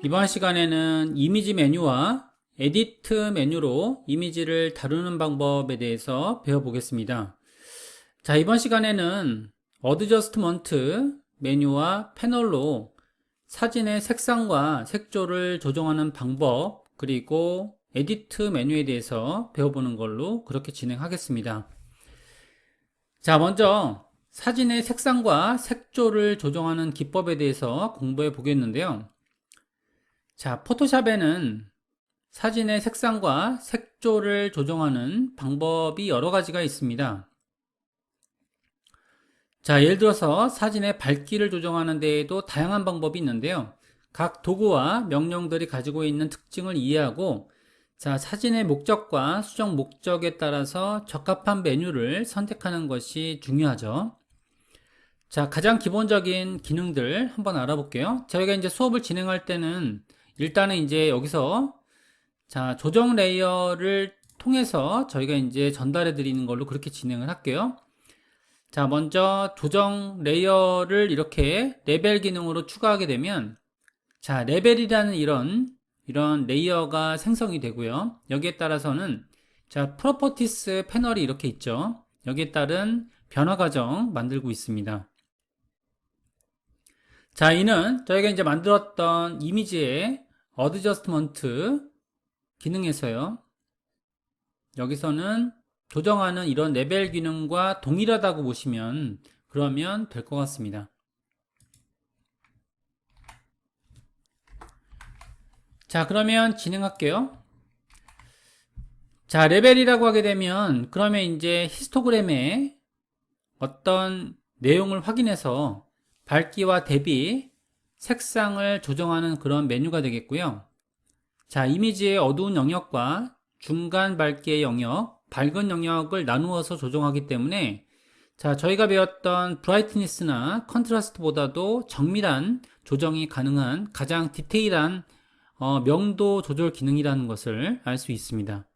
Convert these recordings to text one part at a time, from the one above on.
이번 시간에는 이미지 메뉴와 에디트 메뉴로 이미지를 다루는 방법에 대해서 배워보겠습니다. 자, 이번 시간에는 어드저스트먼트 메뉴와 패널로 사진의 색상과 색조를 조정하는 방법, 그리고 에디트 메뉴에 대해서 배워보는 걸로 그렇게 진행하겠습니다. 자, 먼저 사진의 색상과 색조를 조정하는 기법에 대해서 공부해 보겠는데요. 자, 포토샵에는 사진의 색상과 색조를 조정하는 방법이 여러 가지가 있습니다. 자, 예를 들어서 사진의 밝기를 조정하는 데에도 다양한 방법이 있는데요. 각 도구와 명령들이 가지고 있는 특징을 이해하고, 자, 사진의 목적과 수정 목적에 따라서 적합한 메뉴를 선택하는 것이 중요하죠. 자, 가장 기본적인 기능들 한번 알아볼게요. 저희가 이제 수업을 진행할 때는 일단은 이제 여기서 자, 조정 레이어를 통해서 저희가 이제 전달해 드리는 걸로 그렇게 진행을 할게요. 자, 먼저 조정 레이어를 이렇게 레벨 기능으로 추가하게 되면 자, 레벨이라는 이런 레이어가 생성이 되고요. 여기에 따라서는 자, 프로퍼티스 패널이 이렇게 있죠. 여기에 따른 변화 과정 만들고 있습니다. 자, 이는 저희가 이제 만들었던 이미지의 어드저스트먼트 기능에서요. 여기서는 조정하는 이런 레벨 기능과 동일하다고 보시면 그러면 될 것 같습니다. 자, 그러면 진행할게요. 자, 레벨이라고 하게 되면 그러면 이제 히스토그램에 어떤 내용을 확인해서 밝기와 대비 색상을 조정하는 그런 메뉴가 되겠고요. 자, 이미지의 어두운 영역과 중간 밝기의 영역, 밝은 영역을 나누어서 조정하기 때문에 자, 저희가 배웠던 브라이트니스나 컨트라스트보다도 정밀한 조정이 가능한 가장 디테일한 명도 조절 기능이라는 것을 알 수 있습니다.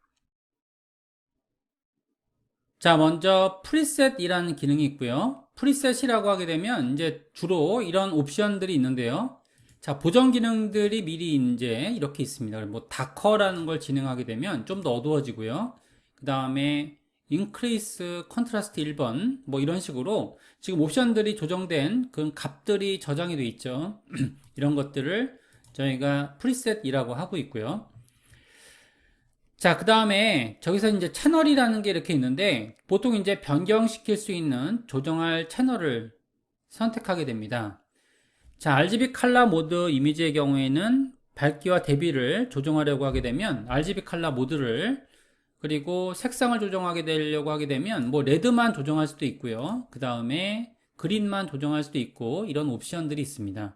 자, 먼저 프리셋이라는 기능이 있고요. 프리셋이라고 하게 되면 이제 주로 이런 옵션들이 있는데요. 자, 보정 기능들이 미리 이제 이렇게 있습니다. 뭐 다커라는 걸 진행하게 되면 좀 더 어두워지고요. 그 다음에 increase contrast 1번 뭐 이런 식으로 지금 옵션들이 조정된 그런 값들이 저장이 되어 있죠. 이런 것들을 저희가 프리셋이라고 하고 있고요. 자, 그 다음에 저기서 이제 채널이라는 게 이렇게 있는데 보통 이제 변경시킬 수 있는 조정할 채널을 선택하게 됩니다. 자, RGB 컬러 모드 이미지의 경우에는 밝기와 대비를 조정하려고 하게 되면 RGB 컬러 모드를, 그리고 색상을 조정하게 되려고 하게 되면 뭐 레드만 조정할 수도 있고요. 그 다음에 그린만 조정할 수도 있고 이런 옵션들이 있습니다.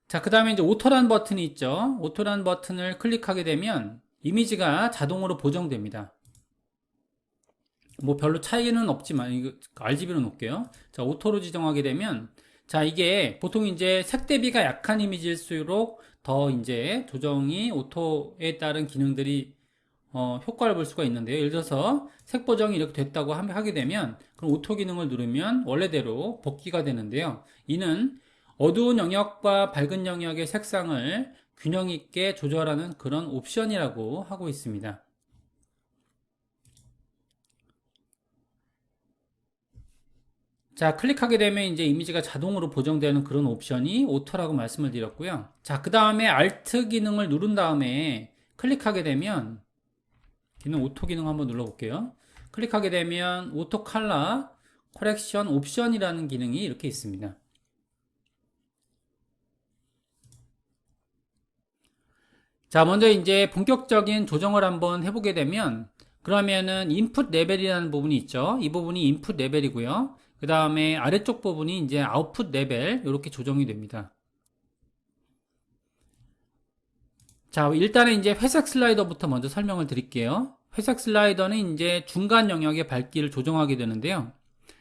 자, 그 다음에 이제 오토란 버튼이 있죠. 오토란 버튼을 클릭하게 되면 이미지가 자동으로 보정됩니다. 뭐 별로 차이는 없지만 이거 RGB로 놓을게요. 자, 오토로 지정하게 되면 자, 이게 보통 이제 색 대비가 약한 이미지일수록 더 이제 조정이 오토에 따른 기능들이 효과를 볼 수가 있는데요. 예를 들어서 색 보정이 이렇게 됐다고 하게 되면 그럼 오토 기능을 누르면 원래대로 복귀가 되는데요. 이는 어두운 영역과 밝은 영역의 색상을 균형 있게 조절하는 그런 옵션이라고 하고 있습니다. 자, 클릭하게 되면 이제 이미지가 자동으로 보정되는 그런 옵션이 오토라고 말씀을 드렸고요. 자, 그 다음에 Alt 기능을 누른 다음에 클릭하게 되면 기능 오토 기능 한번 눌러볼게요. 클릭하게 되면 오토 컬러 커렉션 옵션이라는 기능이 이렇게 있습니다. 자, 먼저 이제 본격적인 조정을 한번 해보게 되면 그러면은 인풋 레벨이라는 부분이 있죠. 이 부분이 인풋 레벨이고요. 그 다음에 아래쪽 부분이 이제 아웃풋 레벨 이렇게 조정이 됩니다. 자, 일단은 이제 회색 슬라이더부터 먼저 설명을 드릴게요. 회색 슬라이더는 이제 중간 영역의 밝기를 조정하게 되는데요.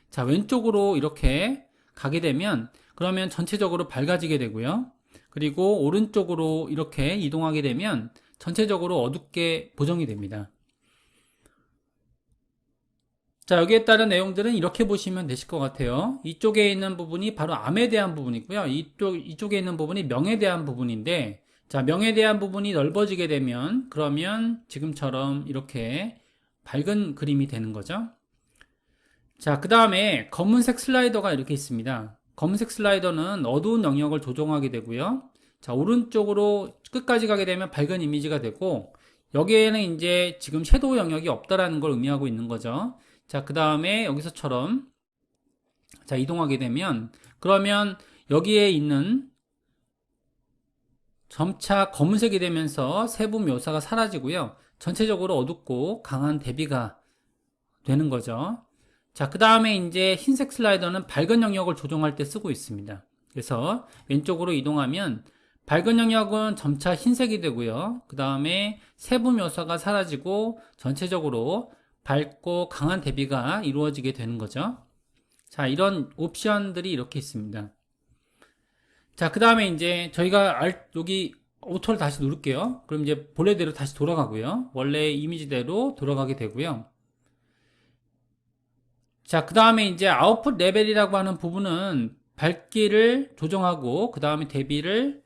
자, 왼쪽으로 이렇게 가게 되면 그러면 전체적으로 밝아지게 되고요. 그리고 오른쪽으로 이렇게 이동하게 되면 전체적으로 어둡게 보정이 됩니다. 자, 여기에 따른 내용들은 이렇게 보시면 되실 것 같아요. 이쪽에 있는 부분이 바로 암에 대한 부분이고요. 이쪽에 있는 부분이 명에 대한 부분인데, 자, 명에 대한 부분이 넓어지게 되면, 그러면 지금처럼 이렇게 밝은 그림이 되는 거죠. 자, 그 다음에 검은색 슬라이더가 이렇게 있습니다. 검은색 슬라이더는 어두운 영역을 조정하게 되고요. 자, 오른쪽으로 끝까지 가게 되면 밝은 이미지가 되고, 여기에는 이제 지금 섀도우 영역이 없다라는 걸 의미하고 있는 거죠. 자, 그 다음에 여기서처럼, 자, 이동하게 되면, 그러면 여기에 있는 점차 검은색이 되면서 세부 묘사가 사라지고요. 전체적으로 어둡고 강한 대비가 되는 거죠. 자, 그 다음에 이제 흰색 슬라이더는 밝은 영역을 조정할 때 쓰고 있습니다. 그래서 왼쪽으로 이동하면 밝은 영역은 점차 흰색이 되고요. 그 다음에 세부 묘사가 사라지고 전체적으로 밝고 강한 대비가 이루어지게 되는 거죠. 자, 이런 옵션들이 이렇게 있습니다. 자, 그 다음에 이제 저희가 여기 오토를 다시 누를게요. 그럼 이제 본래대로 다시 돌아가고요. 원래 이미지대로 돌아가게 되고요. 자, 그 다음에 이제 아웃풋 레벨이라고 하는 부분은 밝기를 조정하고 그 다음에 대비를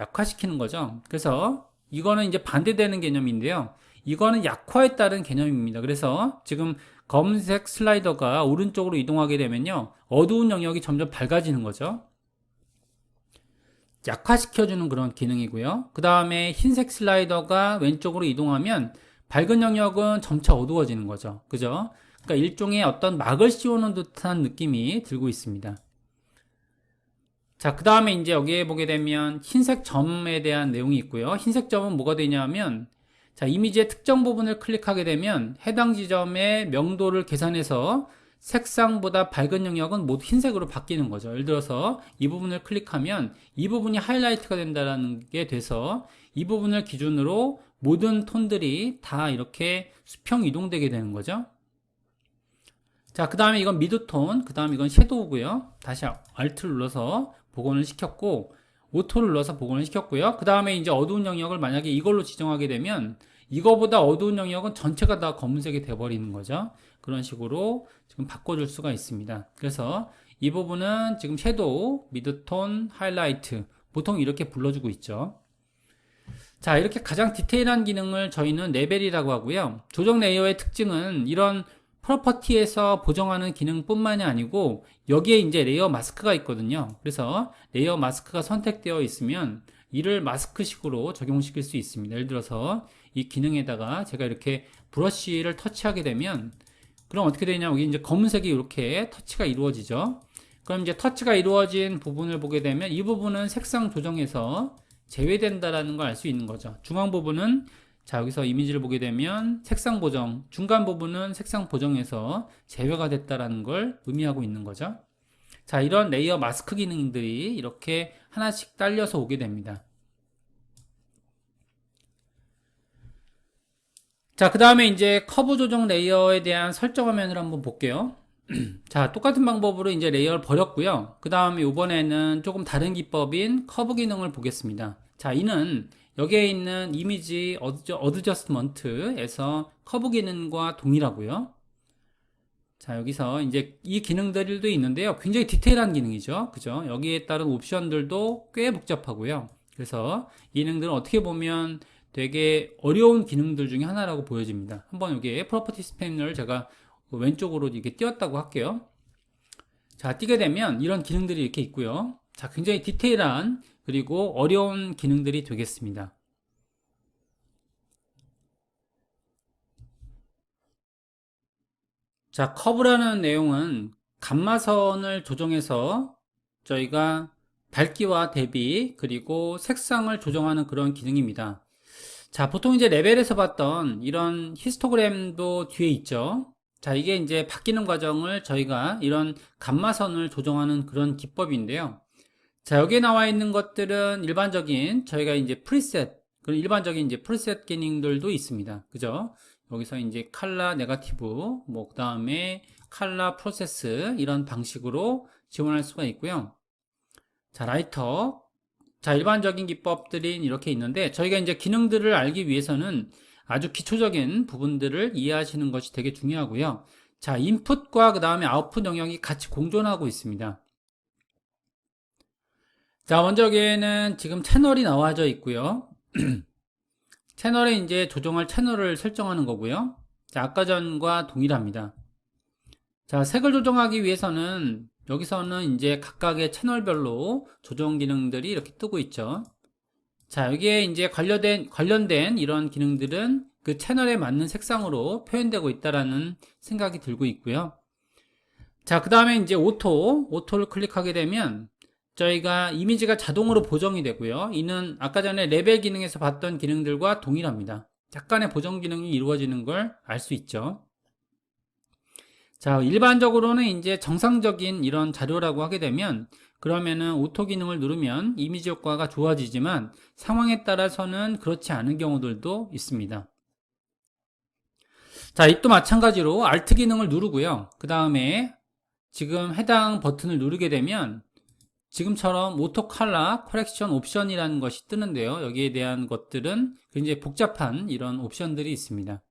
약화시키는 거죠. 그래서 이거는 이제 반대되는 개념인데요. 이거는 약화에 따른 개념입니다. 그래서 지금 검은색 슬라이더가 오른쪽으로 이동하게 되면요. 어두운 영역이 점점 밝아지는 거죠. 약화시켜주는 그런 기능이고요. 그 다음에 흰색 슬라이더가 왼쪽으로 이동하면 밝은 영역은 점차 어두워지는 거죠. 그죠? 그러니까 일종의 어떤 막을 씌우는 듯한 느낌이 들고 있습니다. 자, 그 다음에 이제 여기에 보게 되면 흰색 점에 대한 내용이 있고요. 흰색 점은 뭐가 되냐면, 자, 이미지의 특정 부분을 클릭하게 되면 해당 지점의 명도를 계산해서 색상보다 밝은 영역은 모두 흰색으로 바뀌는 거죠. 예를 들어서 이 부분을 클릭하면 이 부분이 하이라이트가 된다는 게 돼서 이 부분을 기준으로 모든 톤들이 다 이렇게 수평 이동되게 되는 거죠. 자, 그 다음에 이건 미드톤, 그 다음에 이건 섀도우고요. 다시 Alt를 눌러서 복원을 시켰고, 오토를 눌러서 복원을 시켰고요. 그 다음에 이제 어두운 영역을 만약에 이걸로 지정하게 되면, 이거보다 어두운 영역은 전체가 다 검은색이 돼버리는 거죠. 그런 식으로 지금 바꿔줄 수가 있습니다. 그래서 이 부분은 지금 섀도우, 미드톤, 하이라이트, 보통 이렇게 불러주고 있죠. 자, 이렇게 가장 디테일한 기능을 저희는 레벨이라고 하고요. 조정 레이어의 특징은 이런 프로퍼티에서 보정하는 기능뿐만이 아니고 여기에 이제 레이어 마스크가 있거든요. 그래서 레이어 마스크가 선택되어 있으면 이를 마스크식으로 적용시킬 수 있습니다. 예를 들어서 이 기능에다가 제가 이렇게 브러쉬를 터치하게 되면 그럼 어떻게 되냐? 여기 이제 검은색이 이렇게 터치가 이루어지죠. 그럼 이제 터치가 이루어진 부분을 보게 되면 이 부분은 색상 조정에서 제외된다라는 걸 알 수 있는 거죠. 중앙 부분은 자, 여기서 이미지를 보게 되면 색상 보정, 중간 부분은 색상 보정에서 제외가 됐다라는 걸 의미하고 있는 거죠. 자, 이런 레이어 마스크 기능들이 이렇게 하나씩 딸려서 오게 됩니다. 자, 그 다음에 이제 커브 조정 레이어에 대한 설정 화면을 한번 볼게요. 자, 똑같은 방법으로 이제 레이어를 버렸고요. 그 다음에 이번에는 조금 다른 기법인 커브 기능을 보겠습니다. 자, 이는 여기에 있는 이미지 어드저스트먼트에서 커브 기능과 동일하고요. 자, 여기서 이제 이 기능들도 있는데요. 굉장히 디테일한 기능이죠. 그죠? 여기에 따른 옵션들도 꽤 복잡하고요. 그래서 이 기능들은 어떻게 보면 되게 어려운 기능들 중에 하나라고 보여집니다. 한번 여기에 프로퍼티스 패널을 제가 왼쪽으로 이렇게 띄웠다고 할게요. 자, 띄게 되면 이런 기능들이 이렇게 있고요. 자, 굉장히 디테일한 그리고 어려운 기능들이 되겠습니다. 자, 커브라는 내용은 감마선을 조정해서 저희가 밝기와 대비 그리고 색상을 조정하는 그런 기능입니다. 자, 보통 이제 레벨에서 봤던 이런 히스토그램도 뒤에 있죠. 자, 이게 이제 바뀌는 과정을 저희가 이런 감마선을 조정하는 그런 기법인데요. 자, 여기에 나와 있는 것들은 일반적인 저희가 이제 프리셋, 그런 일반적인 이제 프리셋 기능들도 있습니다. 그죠? 여기서 이제 칼라 네거티브, 뭐, 그 다음에 칼라 프로세스, 이런 방식으로 지원할 수가 있고요. 자, 라이터. 자, 일반적인 기법들이 이렇게 있는데, 저희가 이제 기능들을 알기 위해서는 아주 기초적인 부분들을 이해하시는 것이 되게 중요하고요. 자, 인풋과 그 다음에 아웃풋 영역이 같이 공존하고 있습니다. 자, 먼저 여기에는 지금 채널이 나와져 있고요. 채널에 이제 조정할 채널을 설정하는 거고요. 자, 아까 전과 동일합니다. 자, 색을 조정하기 위해서는 여기서는 이제 각각의 채널별로 조정 기능들이 이렇게 뜨고 있죠. 자, 여기에 이제 관련된 이런 기능들은 그 채널에 맞는 색상으로 표현되고 있다라는 생각이 들고 있고요. 자, 그 다음에 이제 오토를 클릭하게 되면 저희가 이미지가 자동으로 보정이 되고요. 이는 아까 전에 레벨 기능에서 봤던 기능들과 동일합니다. 약간의 보정 기능이 이루어지는 걸 알 수 있죠. 자, 일반적으로는 이제 정상적인 이런 자료라고 하게 되면 그러면은 오토 기능을 누르면 이미지 효과가 좋아지지만 상황에 따라서는 그렇지 않은 경우들도 있습니다. 자, 이 또 마찬가지로 Alt 기능을 누르고요. 그 다음에 지금 해당 버튼을 누르게 되면 지금처럼 오토 컬러 커렉션 옵션이라는 것이 뜨는데요. 여기에 대한 것들은 굉장히 복잡한 이런 옵션들이 있습니다.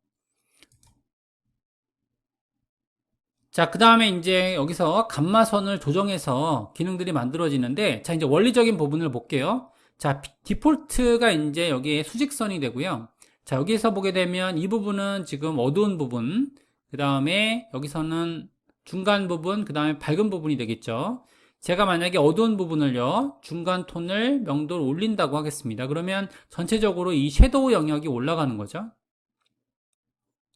자, 그 다음에 이제 여기서 감마선을 조정해서 기능들이 만들어지는데, 자, 이제 원리적인 부분을 볼게요. 자, 디폴트가 이제 여기에 수직선이 되고요. 자, 여기서 보게 되면 이 부분은 지금 어두운 부분, 그 다음에 여기서는 중간 부분, 그 다음에 밝은 부분이 되겠죠. 제가 만약에 어두운 부분을요, 중간 톤을 명도를 올린다고 하겠습니다. 그러면 전체적으로 이 섀도우 영역이 올라가는 거죠.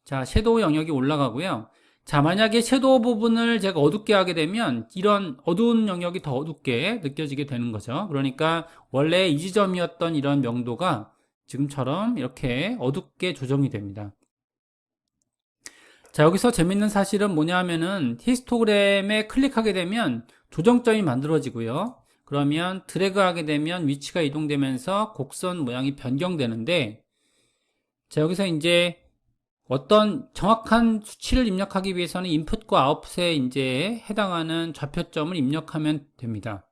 자, 섀도우 영역이 올라가고요. 자, 만약에 섀도우 부분을 제가 어둡게 하게 되면 이런 어두운 영역이 더 어둡게 느껴지게 되는 거죠. 그러니까 원래 이 지점이었던 이런 명도가 지금처럼 이렇게 어둡게 조정이 됩니다. 자, 여기서 재밌는 사실은 뭐냐 하면은 히스토그램에 클릭하게 되면 조정점이 만들어지고요. 그러면 드래그 하게 되면 위치가 이동되면서 곡선 모양이 변경되는데, 자, 여기서 이제 어떤 정확한 수치를 입력하기 위해서는 인풋과 아웃풋에 이제 해당하는 좌표점을 입력하면 됩니다.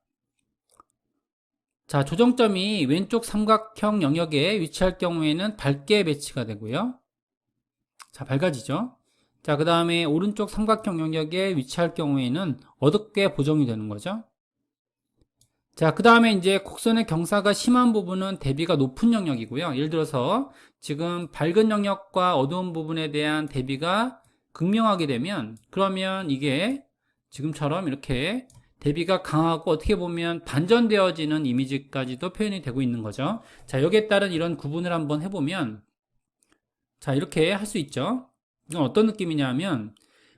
자, 조정점이 왼쪽 삼각형 영역에 위치할 경우에는 밝게 배치가 되고요. 자, 밝아지죠. 자, 그 다음에 오른쪽 삼각형 영역에 위치할 경우에는 어둡게 보정이 되는 거죠. 자, 그 다음에 이제 곡선의 경사가 심한 부분은 대비가 높은 영역이고요. 예를 들어서 지금 밝은 영역과 어두운 부분에 대한 대비가 극명하게 되면 그러면 이게 지금처럼 이렇게 대비가 강하고 어떻게 보면 반전되어지는 이미지까지도 표현이 되고 있는 거죠. 자, 여기에 따른 이런 구분을 한번 해보면 자, 이렇게 할 수 있죠. 이건 어떤 느낌이냐 하면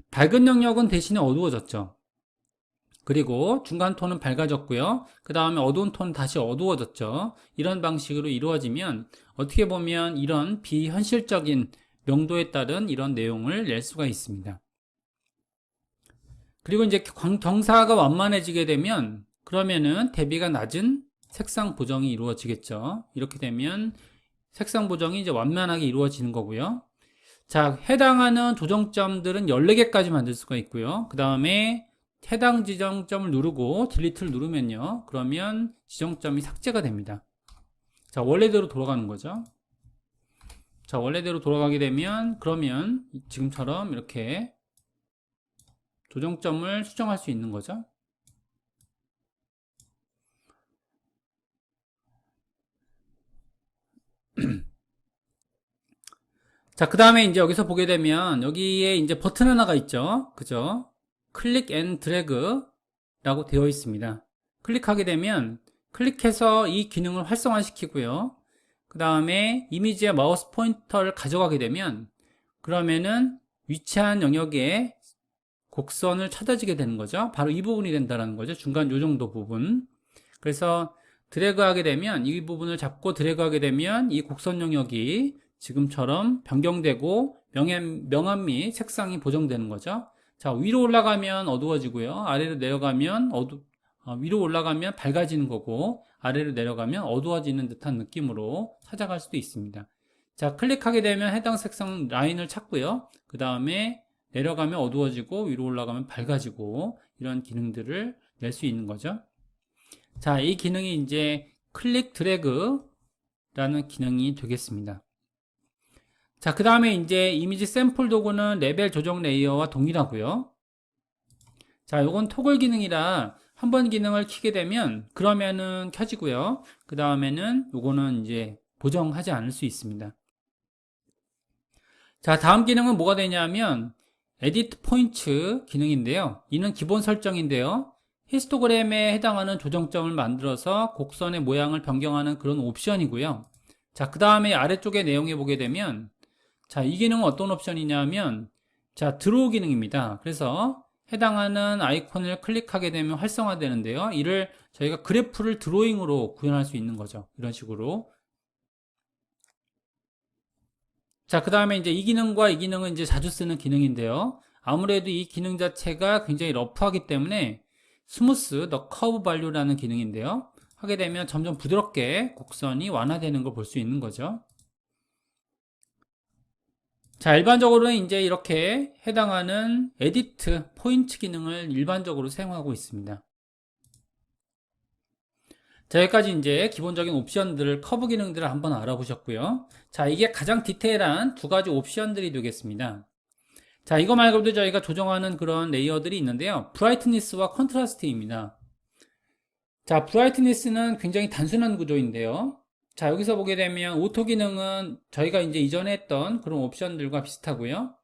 밝은 영역은 대신에 어두워졌죠. 그리고 중간 톤은 밝아졌고요. 그 다음에 어두운 톤은 다시 어두워졌죠. 이런 방식으로 이루어지면 어떻게 보면 이런 비현실적인 명도에 따른 이런 내용을 낼 수가 있습니다. 그리고 이제 경사가 완만해지게 되면 그러면은 대비가 낮은 색상 보정이 이루어지겠죠. 이렇게 되면 색상 보정이 이제 완만하게 이루어지는 거고요. 자, 해당하는 조정점들은 14개까지 만들 수가 있고요. 그 다음에 해당 지정점을 누르고 딜리트를 누르면요. 그러면 지정점이 삭제가 됩니다. 자, 원래대로 돌아가는 거죠. 자, 원래대로 돌아가게 되면 그러면 지금처럼 이렇게 조정점을 수정할 수 있는 거죠. 자, 그 다음에 이제 여기서 보게 되면 여기에 이제 버튼 하나가 있죠. 그죠? 클릭 앤 드래그라고 되어 있습니다. 클릭하게 되면 클릭해서 이 기능을 활성화시키고요. 그 다음에 이미지의 마우스 포인터를 가져가게 되면 그러면은 위치한 영역에 곡선을 찾아지게 되는 거죠. 바로 이 부분이 된다는 거죠. 중간 요 정도 부분. 그래서 드래그 하게 되면 이 부분을 잡고 드래그 하게 되면 이 곡선 영역이 지금처럼 변경되고 명암 및 색상이 보정되는 거죠. 자, 위로 올라가면 어두워지고요. 아래로 내려가면 위로 올라가면 밝아지는 거고 아래로 내려가면 어두워지는 듯한 느낌으로 찾아갈 수도 있습니다. 자, 클릭하게 되면 해당 색상 라인을 찾고요. 그 다음에 내려가면 어두워지고 위로 올라가면 밝아지고 이런 기능들을 낼 수 있는 거죠. 자, 이 기능이 이제 클릭 드래그라는 기능이 되겠습니다. 자, 그 다음에 이제 이미지 샘플 도구는 레벨 조정 레이어와 동일하고요. 자, 요건 토글 기능이라 한 번 기능을 켜게 되면 그러면은 켜지고요. 그 다음에는 요거는 이제 보정하지 않을 수 있습니다. 자, 다음 기능은 뭐가 되냐면 에디트 포인트 기능인데요. 이는 기본 설정인데요. 히스토그램에 해당하는 조정점을 만들어서 곡선의 모양을 변경하는 그런 옵션이고요. 자, 그 다음에 아래쪽에 내용에 보게 되면 자, 이 기능은 어떤 옵션이냐면 자, 드로우 기능입니다. 그래서 해당하는 아이콘을 클릭하게 되면 활성화되는데요. 이를 저희가 그래프를 드로잉으로 구현할 수 있는 거죠. 이런 식으로. 자, 그 다음에 이제 이 기능과 이 기능은 이제 자주 쓰는 기능인데요. 아무래도 이 기능 자체가 굉장히 러프하기 때문에 스무스 더 커브 발류라는 기능인데요. 하게 되면 점점 부드럽게 곡선이 완화되는 걸 볼 수 있는 거죠. 자, 일반적으로는 이제 이렇게 해당하는 에디트 포인트 기능을 일반적으로 사용하고 있습니다. 자, 여기까지 이제 기본적인 옵션들을, 커브 기능들을 한번 알아보셨고요. 자, 이게 가장 디테일한 두 가지 옵션들이 되겠습니다. 자, 이거 말고도 저희가 조정하는 그런 레이어들이 있는데요. 브라이트니스와 컨트라스트입니다. 자, 브라이트니스는 굉장히 단순한 구조인데요. 자, 여기서 보게 되면 오토 기능은 저희가 이제 이전에 했던 그런 옵션들과 비슷하고요.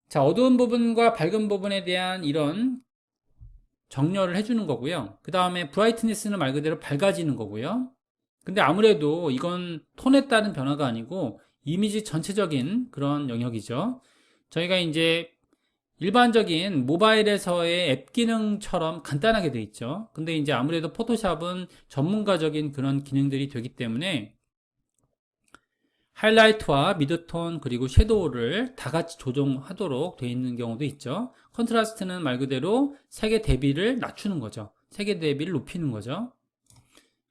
자, 어두운 부분과 밝은 부분에 대한 이런 정렬을 해주는 거고요. 그 다음에 브라이트니스는 말 그대로 밝아지는 거고요. 근데 아무래도 이건 톤에 따른 변화가 아니고 이미지 전체적인 그런 영역이죠. 저희가 이제 일반적인 모바일에서의 앱 기능처럼 간단하게 돼 있죠. 근데 이제 아무래도 포토샵은 전문가적인 그런 기능들이 되기 때문에 하이라이트와 미드톤 그리고 섀도우를 다 같이 조정하도록 되어 있는 경우도 있죠. 컨트라스트는 말 그대로 색의 대비를 낮추는 거죠. 색의 대비를 높이는 거죠.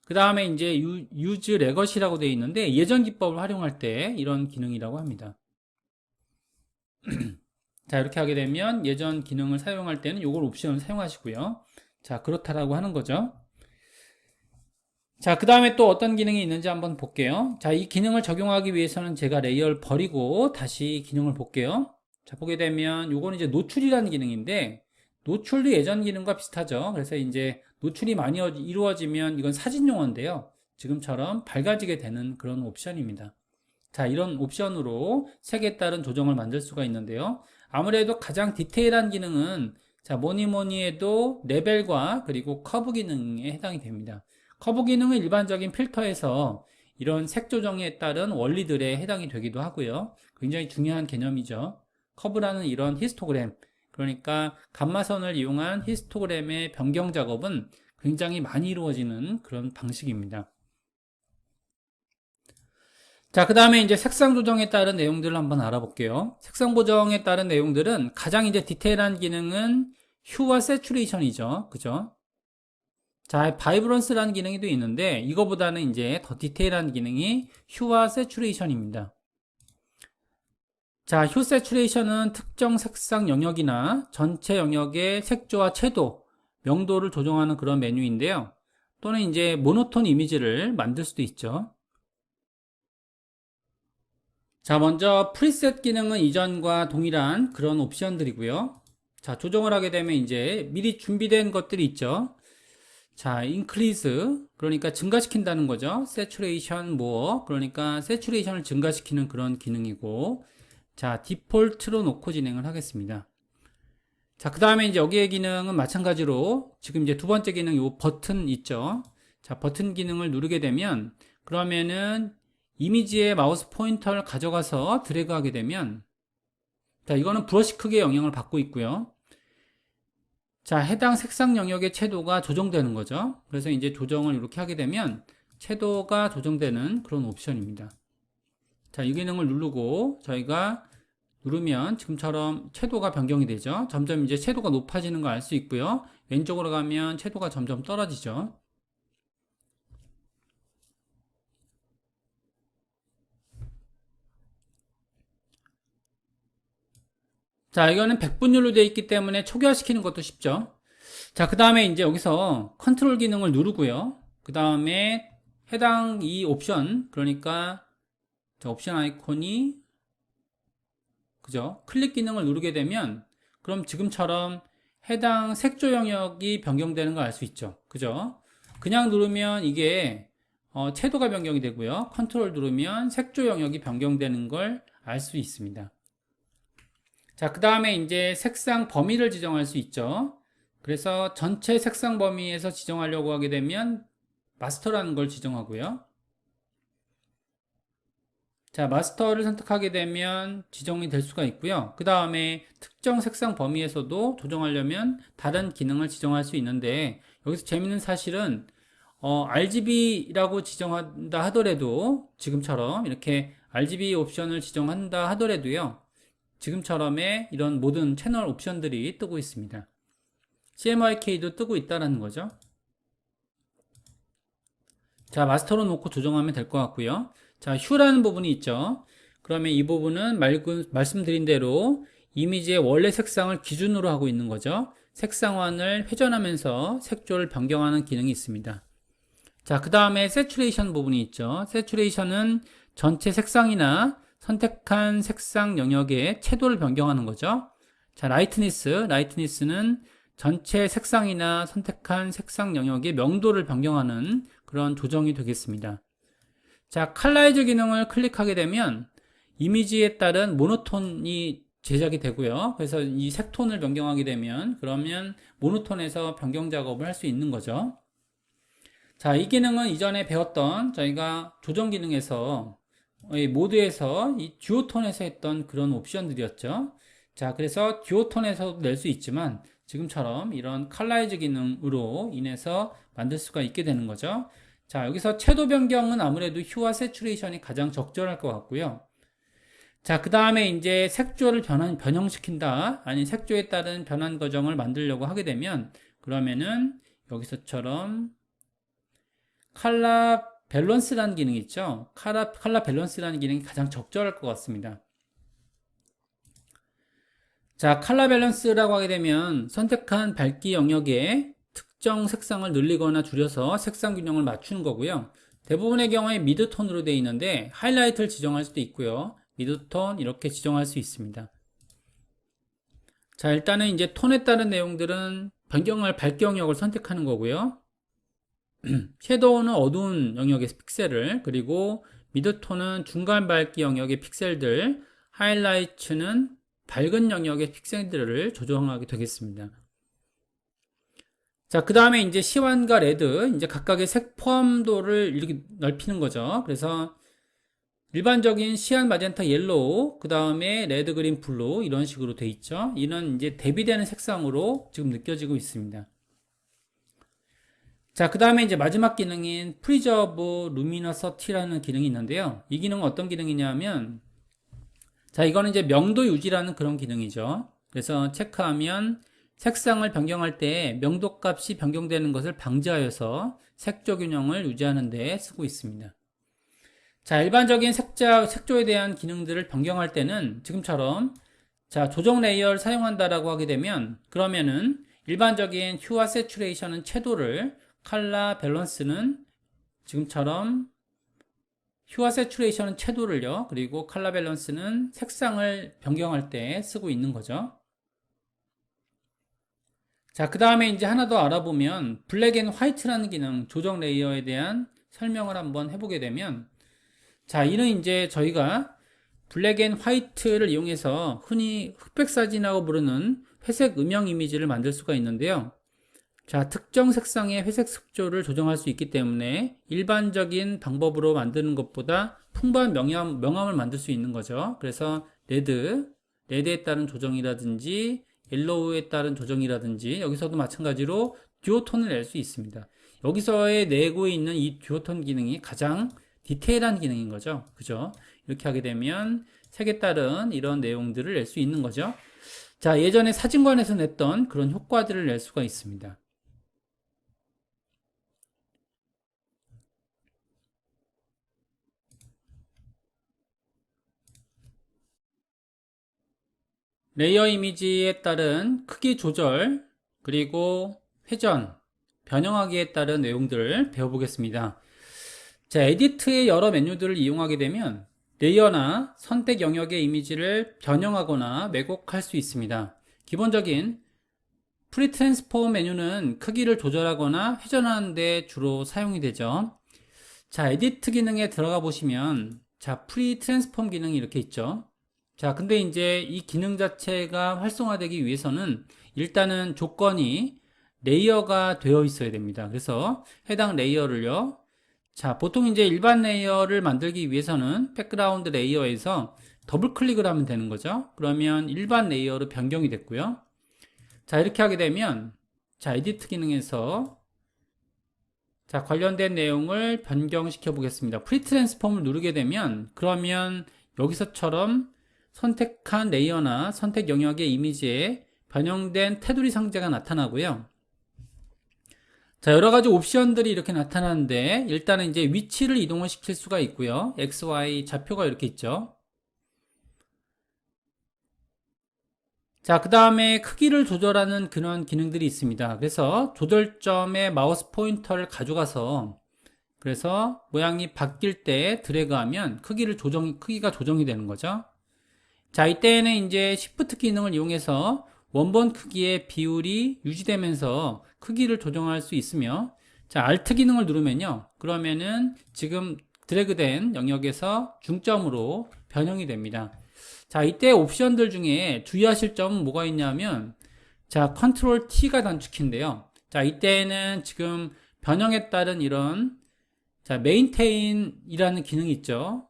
그 다음에 이제 유즈 레거시라고 되어 있는데 예전 기법을 활용할 때 이런 기능이라고 합니다. 자, 이렇게 하게 되면 예전 기능을 사용할 때는 이걸 옵션을 사용하시고요. 자, 그렇다라고 하는 거죠. 자, 그 다음에 또 어떤 기능이 있는지 한번 볼게요. 자, 이 기능을 적용하기 위해서는 제가 레이어를 버리고 다시 기능을 볼게요. 자, 보게 되면 요거는 이제 노출이라는 기능인데 노출도 예전 기능과 비슷하죠. 그래서 이제 노출이 많이 이루어지면 이건 사진 용어인데요. 지금처럼 밝아지게 되는 그런 옵션입니다. 자, 이런 옵션으로 색에 따른 조정을 만들 수가 있는데요. 아무래도 가장 디테일한 기능은 자, 뭐니 해도 레벨과 그리고 커브 기능에 해당이 됩니다. 커브 기능은 일반적인 필터에서 이런 색 조정에 따른 원리들에 해당이 되기도 하고요. 굉장히 중요한 개념이죠. 커브라는 이런 히스토그램, 그러니까 감마선을 이용한 히스토그램의 변경 작업은 굉장히 많이 이루어지는 그런 방식입니다. 자, 그 다음에 이제 색상 조정에 따른 내용들을 한번 알아볼게요. 색상 보정에 따른 내용들은 가장 이제 디테일한 기능은 휴와 세츄레이션이죠. 그죠? 자, 바이브런스라는 기능이 또 있는데 이거보다는 이제 더 디테일한 기능이 휴와 세츄레이션입니다. 자, 휴 세츄레이션은 특정 색상 영역이나 전체 영역의 색조와 채도, 명도를 조정하는 그런 메뉴인데요. 또는 이제 모노톤 이미지를 만들 수도 있죠. 자, 먼저 프리셋 기능은 이전과 동일한 그런 옵션들이고요. 자, 조정을 하게 되면 이제 미리 준비된 것들이 있죠. 자, increase, 그러니까 증가시킨다는 거죠. saturation more, 그러니까 세츄레이션을 증가시키는 그런 기능이고, 자, 디폴트로 놓고 진행을 하겠습니다. 자, 그 다음에 이제 여기의 기능은 마찬가지로 지금 이제 두 번째 기능 요 버튼 있죠. 자, 버튼 기능을 누르게 되면 그러면은 이미지에 마우스 포인터를 가져가서 드래그 하게 되면 자, 이거는 브러쉬 크기의 영향을 받고 있고요. 자, 해당 색상 영역의 채도가 조정되는 거죠. 그래서 이제 조정을 이렇게 하게 되면 채도가 조정되는 그런 옵션입니다. 자, 이 기능을 누르고 저희가 누르면 지금처럼 채도가 변경이 되죠. 점점 이제 채도가 높아지는 걸 알 수 있고요. 왼쪽으로 가면 채도가 점점 떨어지죠. 자, 이거는 100분율로 되어 있기 때문에 초기화시키는 것도 쉽죠. 자, 그 다음에 이제 여기서 컨트롤 기능을 누르고요. 그 다음에 해당 이 옵션, 그러니까 자, 옵션 아이콘이 그죠? 클릭 기능을 누르게 되면 그럼 지금처럼 해당 색조 영역이 변경되는 걸 알 수 있죠. 그죠? 그냥 누르면 이게 채도가 변경이 되고요. 컨트롤 누르면 색조 영역이 변경되는 걸 알 수 있습니다. 자, 그 다음에 이제 색상 범위를 지정할 수 있죠. 그래서 전체 색상 범위에서 지정하려고 하게 되면 마스터라는 걸 지정하고요. 자, 마스터를 선택하게 되면 지정이 될 수가 있고요. 그 다음에 특정 색상 범위에서도 조정하려면 다른 기능을 지정할 수 있는데, 여기서 재밌는 사실은 RGB라고 지정한다 하더라도, 지금처럼 이렇게 RGB 옵션을 지정한다 하더라도요, 지금처럼의 이런 모든 채널 옵션들이 뜨고 있습니다. CMYK도 뜨고 있다는 거죠. 자, 마스터로 놓고 조정하면 될 것 같고요. 자, 휴라는 부분이 있죠. 그러면 이 부분은 말씀드린 대로 이미지의 원래 색상을 기준으로 하고 있는 거죠. 색상환을 회전하면서 색조를 변경하는 기능이 있습니다. 자, 그 다음에 세츄레이션 부분이 있죠. 세츄레이션은 전체 색상이나 선택한 색상 영역의 채도를 변경하는 거죠. 자, 라이트니스는 전체 색상이나 선택한 색상 영역의 명도를 변경하는 그런 조정이 되겠습니다. 자, 컬라이즈 기능을 클릭하게 되면 이미지에 따른 모노톤이 제작이 되고요. 그래서 이 색톤을 변경하게 되면 그러면 모노톤에서 변경 작업을 할 수 있는 거죠. 자, 이 기능은 이전에 배웠던 저희가 조정 기능에서 이 모드에서 이 듀오톤에서 했던 그런 옵션들이었죠. 자, 그래서 듀오톤에서도 낼 수 있지만 지금처럼 이런 컬라이즈 기능으로 인해서 만들 수가 있게 되는 거죠. 자, 여기서 채도 변경은 아무래도 휴와 세츄레이션이 가장 적절할 것 같고요. 자, 그 다음에 이제 색조를 변형시킨다, 아니 색조에 따른 변환 과정을 만들려고 하게 되면 그러면은 여기서처럼 컬러 밸런스라는 기능이 있죠. 컬러 밸런스라는 기능이 가장 적절할 것 같습니다. 자, 컬러 밸런스라고 하게 되면 선택한 밝기 영역에 특정 색상을 늘리거나 줄여서 색상 균형을 맞추는 거고요. 대부분의 경우에 미드톤으로 되어 있는데 하이라이트를 지정할 수도 있고요. 미드톤 이렇게 지정할 수 있습니다. 자, 일단은 이제 톤에 따른 내용들은 변경할 밝기 영역을 선택하는 거고요. 섀도우는 어두운 영역의 픽셀을, 그리고 미드톤은 중간 밝기 영역의 픽셀들, 하이라이트는 밝은 영역의 픽셀들을 조정하게 되겠습니다. 자, 그 다음에 이제 시완과 레드, 이제 각각의 색 포함도를 이렇게 넓히는 거죠. 그래서 일반적인 시안, 마젠타, 옐로우, 그 다음에 레드, 그린, 블루 이런 식으로 돼 있죠. 이는 이제 대비되는 색상으로 지금 느껴지고 있습니다. 자, 그 다음에 이제 마지막 기능인 프리저브 루미너서티라는 기능이 있는데요. 이 기능은 어떤 기능이냐면, 자, 이거는 이제 명도 유지라는 그런 기능이죠. 그래서 체크하면 색상을 변경할 때 명도 값이 변경되는 것을 방지하여서 색조 균형을 유지하는 데 쓰고 있습니다. 자, 일반적인 색조에 대한 기능들을 변경할 때는 지금처럼 자, 조정 레이어를 사용한다라고 하게 되면 그러면은 일반적인 휴와 세츄레이션은 채도를, 컬러 밸런스는 지금처럼 휴와 세츄레이션은 채도를요, 그리고 컬러 밸런스는 색상을 변경할 때 쓰고 있는 거죠. 자, 그 다음에 이제 하나 더 알아보면 블랙 앤 화이트라는 기능, 조정 레이어에 대한 설명을 한번 해보게 되면, 자, 이는 이제 저희가 블랙 앤 화이트를 이용해서 흔히 흑백 사진이라고 부르는 회색 음영 이미지를 만들 수가 있는데요. 자, 특정 색상의 회색 습조를 조정할 수 있기 때문에 일반적인 방법으로 만드는 것보다 풍부한 명암을 만들 수 있는 거죠. 그래서 레드에 따른 조정이라든지 옐로우에 따른 조정이라든지 여기서도 마찬가지로 듀오톤을 낼 수 있습니다. 여기서의 내고 있는 이 듀오톤 기능이 가장 디테일한 기능인 거죠. 그죠? 이렇게 하게 되면 색에 따른 이런 내용들을 낼 수 있는 거죠. 자, 예전에 사진관에서 냈던 그런 효과들을 낼 수가 있습니다. 레이어 이미지에 따른 크기 조절, 그리고 회전, 변형하기에 따른 내용들을 배워보겠습니다. 자, 에디트의 여러 메뉴들을 이용하게 되면 레이어나 선택 영역의 이미지를 변형하거나 왜곡할 수 있습니다. 기본적인 프리 트랜스폼 메뉴는 크기를 조절하거나 회전하는 데 주로 사용이 되죠. 자, 에디트 기능에 들어가 보시면 자, 프리 트랜스폼 기능이 이렇게 있죠. 자, 근데 이제 이 기능 자체가 활성화되기 위해서는 일단은 조건이 레이어가 되어 있어야 됩니다. 그래서 해당 레이어를요. 자, 보통 이제 일반 레이어를 만들기 위해서는 백그라운드 레이어에서 더블 클릭을 하면 되는 거죠. 그러면 일반 레이어로 변경이 됐고요. 자, 이렇게 하게 되면 자, 에디트 기능에서 자, 관련된 내용을 변경시켜 보겠습니다. 프리 트랜스폼을 누르게 되면 그러면 여기서처럼 선택한 레이어나 선택 영역의 이미지에 변형된 테두리 상자가 나타나고요. 자, 여러 가지 옵션들이 이렇게 나타나는데 일단은 이제 위치를 이동을 시킬 수가 있고요. X, Y 좌표가 이렇게 있죠. 자, 그 다음에 크기를 조절하는 그런 기능들이 있습니다. 그래서 조절점에 마우스 포인터를 가져가서 그래서 모양이 바뀔 때 드래그하면 크기가 조정이 되는 거죠. 자, 이때는 이제 Shift 기능을 이용해서 원본 크기의 비율이 유지되면서 크기를 조정할 수 있으며 자, Alt 기능을 누르면요. 그러면은 지금 드래그된 영역에서 중점으로 변형이 됩니다. 자, 이때 옵션들 중에 주의하실 점은 뭐가 있냐면 자, 컨트롤 T가 단축키인데요. 자, 이때는 지금 변형에 따른 이런 자, 메인테인이라는 기능이 있죠.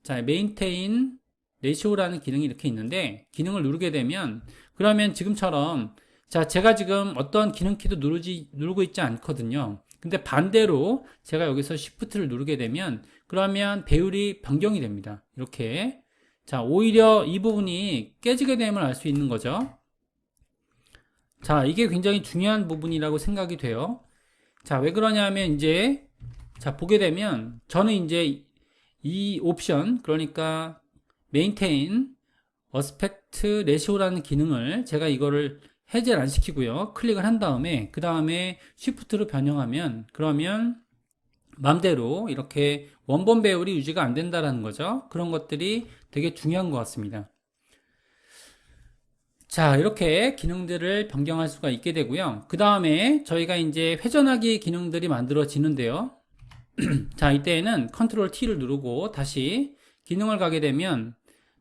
자, 메인테인 레시오라는 기능이 이렇게 있는데 기능을 누르게 되면 그러면 지금처럼 자, 제가 지금 어떤 기능 키도 누르고 있지 않거든요. 근데 반대로 제가 여기서 Shift를 누르게 되면 그러면 배율이 변경이 됩니다. 이렇게 자, 오히려 이 부분이 깨지게 됨을 알 수 있는 거죠. 자, 이게 굉장히 중요한 부분이라고 생각이 돼요. 자, 왜 그러냐면 이제 자, 보게 되면 저는 이제 이 옵션 그러니까 메인테인 어스펙트 레시오라는 기능을 제가 이거를 해제를 안 시키고요. 클릭을 한 다음에 그 다음에 쉬프트로 변형하면 그러면 맘대로 이렇게 원본 배율이 유지가 안 된다라는 거죠. 그런 것들이 되게 중요한 것 같습니다. 자, 이렇게 기능들을 변경할 수가 있게 되고요. 그 다음에 저희가 이제 회전하기 기능들이 만들어지는데요. 자, 이때에는 컨트롤 T를 누르고 다시 기능을 가게 되면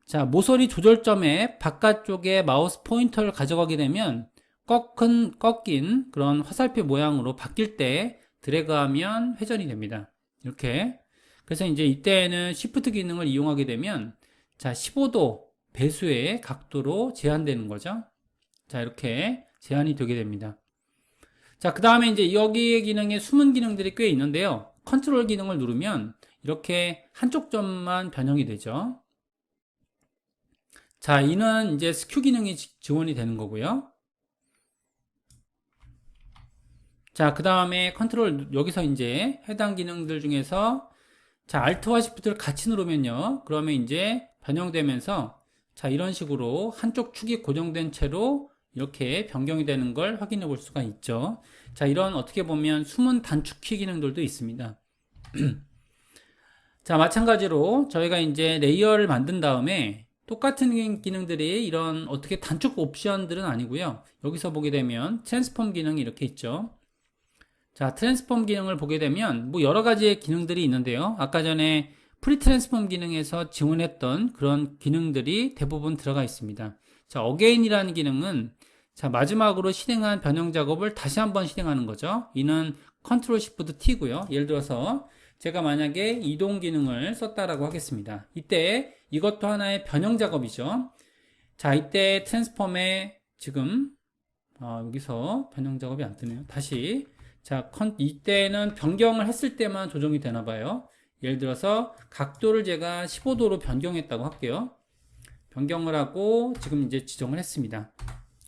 자, 모서리 조절점의 바깥쪽에 마우스 포인터를 가져가게 되면 꺾인 그런 화살표 모양으로 바뀔 때 드래그하면 회전이 됩니다. 이렇게. 그래서 이제 이때에는 Shift 기능을 이용하게 되면 자, 15도 배수의 각도로 제한되는 거죠. 자, 이렇게 제한이 되게 됩니다. 자, 그 다음에 이제 여기의 기능에 숨은 기능들이 꽤 있는데요. 컨트롤 기능을 누르면 이렇게 한쪽 점만 변형이 되죠. 자, 이는 이제 스큐 기능이 지원이 되는 거고요. 자, 그 다음에 컨트롤 여기서 이제 해당 기능들 중에서 자, Alt와 Shift를 같이 누르면요. 그러면 이제 변형되면서 자, 이런 식으로 한쪽 축이 고정된 채로 이렇게 변경이 되는 걸 확인해 볼 수가 있죠. 자, 이런 어떻게 보면 숨은 단축키 기능들도 있습니다. 자, 마찬가지로 저희가 이제 레이어를 만든 다음에 똑같은 기능들이 이런 어떻게 단축 옵션들은 아니고요. 여기서 보게 되면 트랜스폼 기능이 이렇게 있죠. 자, 트랜스폼 기능을 보게 되면 뭐 여러 가지의 기능들이 있는데요. 아까 전에 프리 트랜스폼 기능에서 지원했던 그런 기능들이 대부분 들어가 있습니다. 자, 어게인이라는 기능은 자, 마지막으로 실행한 변형 작업을 다시 한번 실행하는 거죠. 이는 컨트롤 시프트 T고요. 예를 들어서 제가 만약에 이동 기능을 썼다라고 하겠습니다. 이때 이것도 하나의 변형 작업이죠. 자, 이때 트랜스폼에 지금 여기서 변형 작업이 안 뜨네요. 다시 자, 이때는 변경을 했을 때만 조정이 되나 봐요. 예를 들어서 각도를 제가 15도로 변경했다고 할게요. 변경을 하고 지금 이제 지정을 했습니다.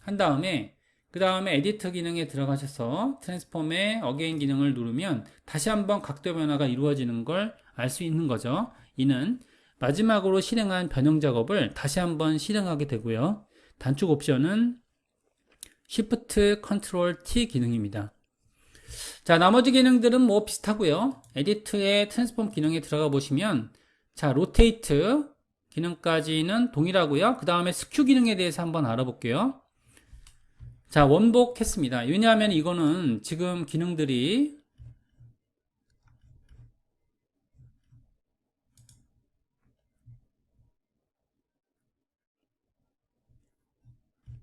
한 다음에 그 다음에 에디트 기능에 들어가셔서 트랜스폼의 어게인 기능을 누르면 다시 한번 각도 변화가 이루어지는 걸 알 수 있는 거죠. 이는 마지막으로 실행한 변형 작업을 다시 한번 실행하게 되고요. 단축 옵션은 Shift Ctrl T 기능입니다. 자, 나머지 기능들은 뭐 비슷하고요. 에디트의 트랜스폼 기능에 들어가 보시면 자, 로테이트 기능까지는 동일하고요. 그 다음에 스큐 기능에 대해서 한번 알아볼게요. 자, 원복했습니다. 왜냐하면 이거는 지금 기능들이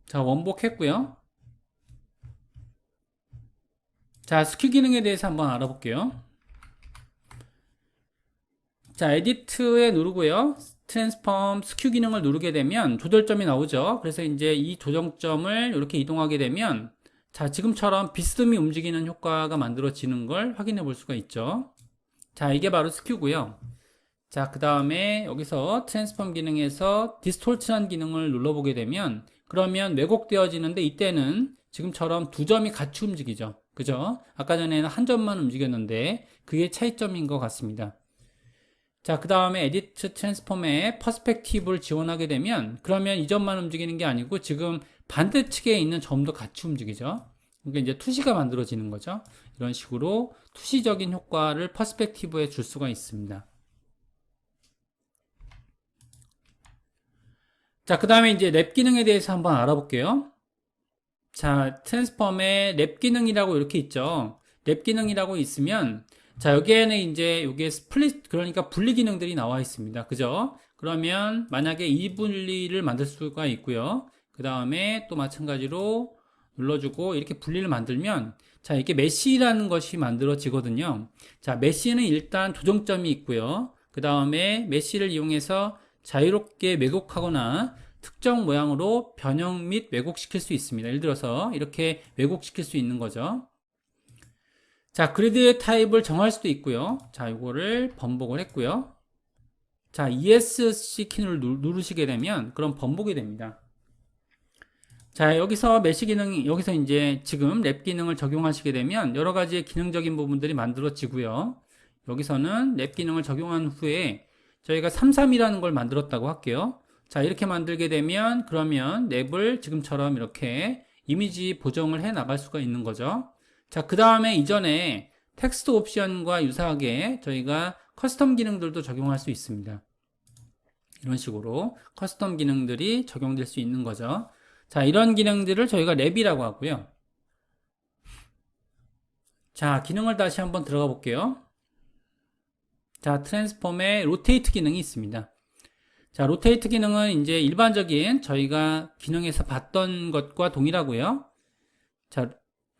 자, 원복했고요. 자, 스큐 기능에 대해서 한번 알아볼게요. 자, 에디트에 누르고요. 트랜스폼 스큐 기능을 누르게 되면 조절점이 나오죠. 그래서 이제 이 조정점을 이렇게 이동하게 되면 자, 지금처럼 비스듬히 움직이는 효과가 만들어지는 걸 확인해 볼 수가 있죠. 자, 이게 바로 스큐고요. 자, 그 다음에 여기서 트랜스폼 기능에서 디스톨트란 기능을 눌러보게 되면 그러면 왜곡되어지는데 이때는 지금처럼 두 점이 같이 움직이죠. 그죠? 아까 전에는 한 점만 움직였는데 그게 차이점인 것 같습니다. 자, 그 다음에 에디트 트랜스폼에 퍼스펙티브를 지원하게 되면 그러면 이 점만 움직이는 게 아니고 지금 반대측에 있는 점도 같이 움직이죠. 그러니까 이제 투시가 만들어지는 거죠. 이런 식으로 투시적인 효과를 퍼스펙티브에 줄 수가 있습니다. 자, 그 다음에 이제 랩 기능에 대해서 한번 알아볼게요. 자, 트랜스폼에 랩 기능이라고 이렇게 있죠. 랩 기능이라고 있으면 자, 여기에는 이제 여기에 스플릿, 그러니까 분리 기능들이 나와 있습니다. 그죠? 그러면 만약에 이 분리를 만들 수가 있고요. 그 다음에 또 마찬가지로 눌러주고 이렇게 분리를 만들면 자, 이게 메시라는 것이 만들어지거든요. 자, 메시는 일단 조정점이 있고요. 그 다음에 메시를 이용해서 자유롭게 왜곡하거나 특정 모양으로 변형 및 왜곡시킬 수 있습니다. 예를 들어서 이렇게 왜곡시킬 수 있는 거죠. 자, 그리드 타입을 정할 수도 있고요. 자, 이거를 번복을 했고요. 자, ESC 키를 누르시게 되면 그럼 번복이 됩니다. 자, 여기서 메시 기능, 여기서 이제 지금 랩 기능을 적용하시게 되면 여러 가지 기능적인 부분들이 만들어지고요. 여기서는 랩 기능을 적용한 후에 저희가 33이라는 걸 만들었다고 할게요. 자, 이렇게 만들게 되면 그러면 랩을 지금처럼 이렇게 이미지 보정을 해 나갈 수가 있는 거죠. 자, 그 다음에 이전에 텍스트 옵션과 유사하게 저희가 커스텀 기능들도 적용할 수 있습니다. 이런 식으로 커스텀 기능들이 적용될 수 있는 거죠. 자, 이런 기능들을 저희가 랩이라고 하고요. 자, 기능을 다시 한번 들어가 볼게요. 자, 트랜스폼에 로테이트 기능이 있습니다. 자, 로테이트 기능은 이제 일반적인 저희가 기능에서 봤던 것과 동일하고요. 자,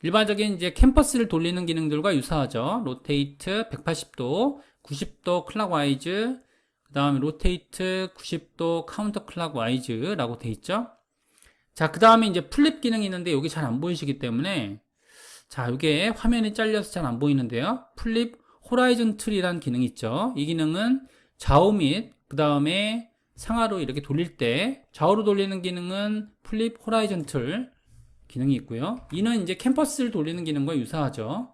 일반적인 이제 캠퍼스를 돌리는 기능들과 유사하죠. 로테이트 180도, 90도 클락와이즈, 그 다음에 로테이트 90도 카운터 클락와이즈라고 돼 있죠. 자, 그 다음에 이제 플립 기능이 있는데 여기 잘 안 보이시기 때문에 자, 이게 화면이 잘려서 잘 안 보이는데요. 플립 호라이즌틀이라는 기능이 있죠. 이 기능은 좌우 및 그 다음에 상하로 이렇게 돌릴 때 좌우로 돌리는 기능은 플립 호라이즌틀 기능이 있고요. 이는 이제 캠퍼스를 돌리는 기능과 유사하죠.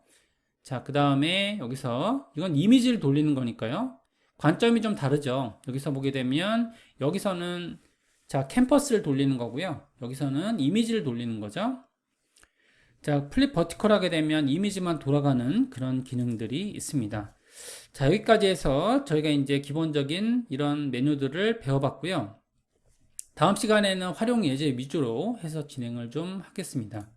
자, 그 다음에 여기서 이건 이미지를 돌리는 거니까요. 관점이 좀 다르죠. 여기서 보게 되면 여기서는 자, 캠퍼스를 돌리는 거고요. 여기서는 이미지를 돌리는 거죠. 자, 플립 버티컬 하게 되면 이미지만 돌아가는 그런 기능들이 있습니다. 자, 여기까지 해서 저희가 이제 기본적인 이런 메뉴들을 배워봤고요. 다음 시간에는 활용 예제 위주로 해서 진행을 좀 하겠습니다.